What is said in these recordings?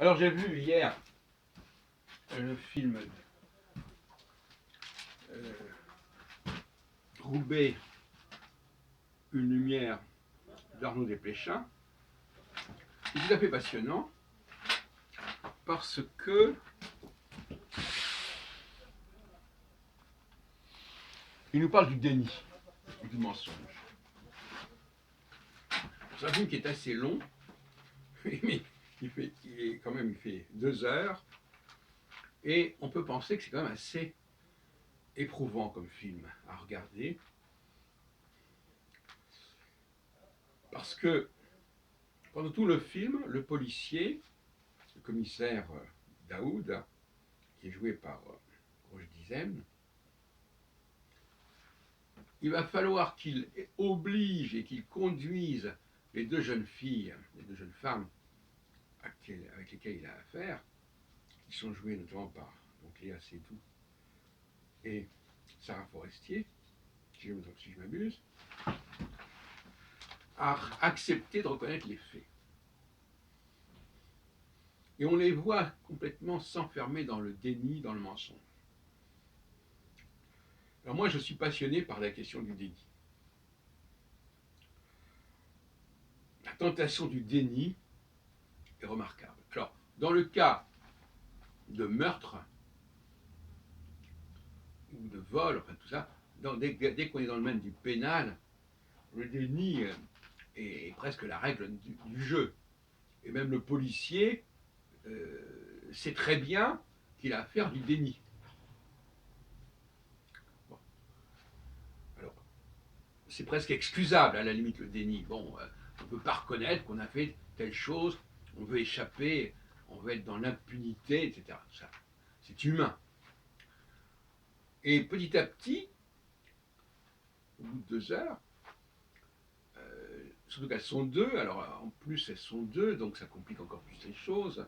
Alors j'ai vu hier le film Roubaix, une lumière d'Arnaud Desplechin. C'est tout à fait passionnant parce que il nous parle du déni, du mensonge. C'est un film qui est assez long, mais il fait 2 heures, et on peut penser que c'est quand même assez éprouvant comme film à regarder, parce que pendant tout le film, le policier, le commissaire Daoud, qui est joué par Roche Dizem, il va falloir qu'il oblige et qu'il conduise les 2 jeunes filles, les 2 jeunes femmes avec lesquelles il a affaire, qui sont jouées notamment par donc Léa Seydoux et Sarah Forestier, si je m'abuse, à accepter de reconnaître les faits. Et on les voit complètement s'enfermer dans le déni, dans le mensonge. Alors moi, je suis passionné par la question du déni. La tentation du déni est remarquable. Alors, dans le cas de meurtre ou de vol, enfin tout ça, dès qu'on est dans le domaine du pénal, le déni est presque la règle du jeu. Et même le policier sait très bien qu'il a à faire du déni. Bon. Alors, c'est presque excusable à la limite le déni. Bon, on ne peut pas reconnaître qu'on a fait telle chose, on veut échapper, on veut être dans l'impunité, etc. Ça, c'est humain. Et petit à petit, au bout de 2 heures, surtout qu'elles sont 2, alors en plus elles sont 2, donc ça complique encore plus les choses.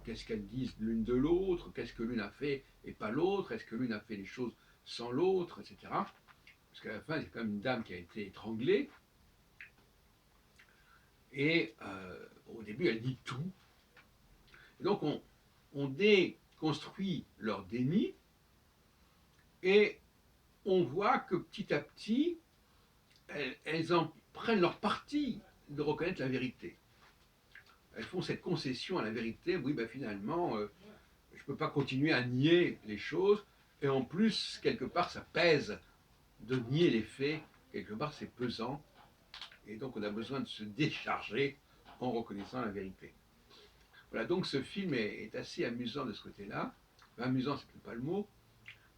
Qu'est-ce qu'elles disent l'une de l'autre? Qu'est-ce que l'une a fait et pas l'autre? Est-ce que l'une a fait les choses sans l'autre, etc. Parce qu'à la fin, c'est quand même une dame qui a été étranglée. Et au début, elle dit tout. Et donc, on déconstruit leur déni et on voit que petit à petit, elles en prennent leur parti de reconnaître la vérité. Elles font cette concession à la vérité. Oui, ben finalement, je ne peux pas continuer à nier les choses. Et en plus, quelque part, ça pèse de nier les faits. Quelque part, c'est pesant. Et donc, on a besoin de se décharger en reconnaissant la vérité. Voilà, donc ce film est assez amusant de ce côté-là. Enfin, amusant, c'est peut-être pas le mot,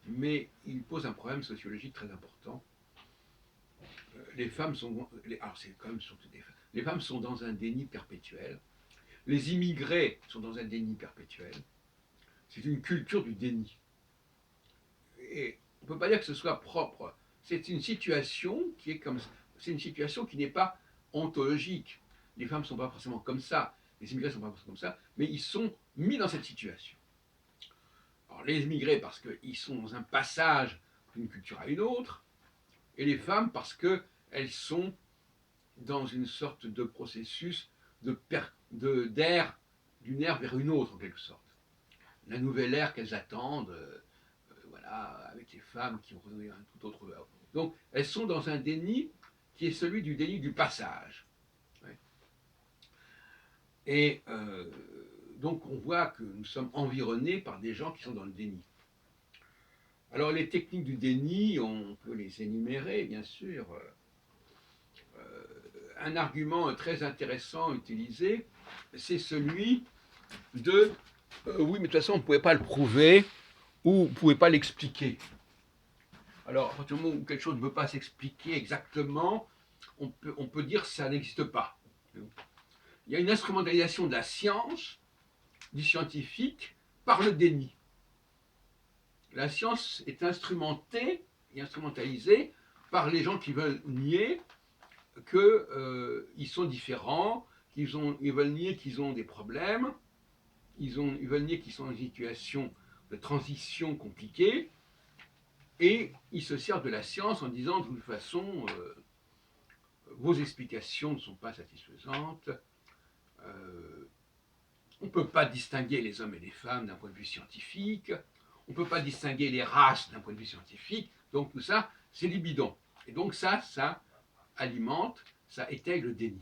mais il pose un problème sociologique très important. Les femmes sont, alors c'est quand même surtout des femmes. Les femmes sont dans un déni perpétuel. Les immigrés sont dans un déni perpétuel. C'est une culture du déni. Et on ne peut pas dire que ce soit propre. C'est une situation qui est comme ça. C'est une situation qui n'est pas ontologique. Les femmes ne sont pas forcément comme ça. Les immigrés ne sont pas forcément comme ça. Mais ils sont mis dans cette situation. Alors, les immigrés parce qu'ils sont dans un passage d'une culture à une autre. Et les femmes parce qu'elles sont dans une sorte de processus d'ère, d'une ère vers une autre en quelque sorte. La nouvelle ère qu'elles attendent, voilà, avec les femmes qui ont renoué un tout autre. Donc elles sont dans un déni qui est celui du déni du passage. Ouais. Et donc on voit que nous sommes environnés par des gens qui sont dans le déni. Alors les techniques du déni, on peut les énumérer bien sûr. Un argument très intéressant utilisé, c'est celui de oui, mais de toute façon, on ne pouvait pas le prouver ou on ne pouvait pas l'expliquer. Alors, à partir du moment où quelque chose ne peut pas s'expliquer exactement, on peut dire que ça n'existe pas. Il y a une instrumentalisation de la science, du scientifique, par le déni. La science est instrumentée et instrumentalisée par les gens qui veulent nier qu'ils sont différents, ils veulent nier qu'ils ont des problèmes, ils veulent nier qu'ils sont dans une situation de transition compliquée, et ils se servent de la science en disant de toute façon, vos explications ne sont pas satisfaisantes, On ne peut pas distinguer les hommes et les femmes d'un point de vue scientifique, on ne peut pas distinguer les races d'un point de vue scientifique, donc tout ça, c'est du bidon. Et donc ça alimente, ça étaye le déni.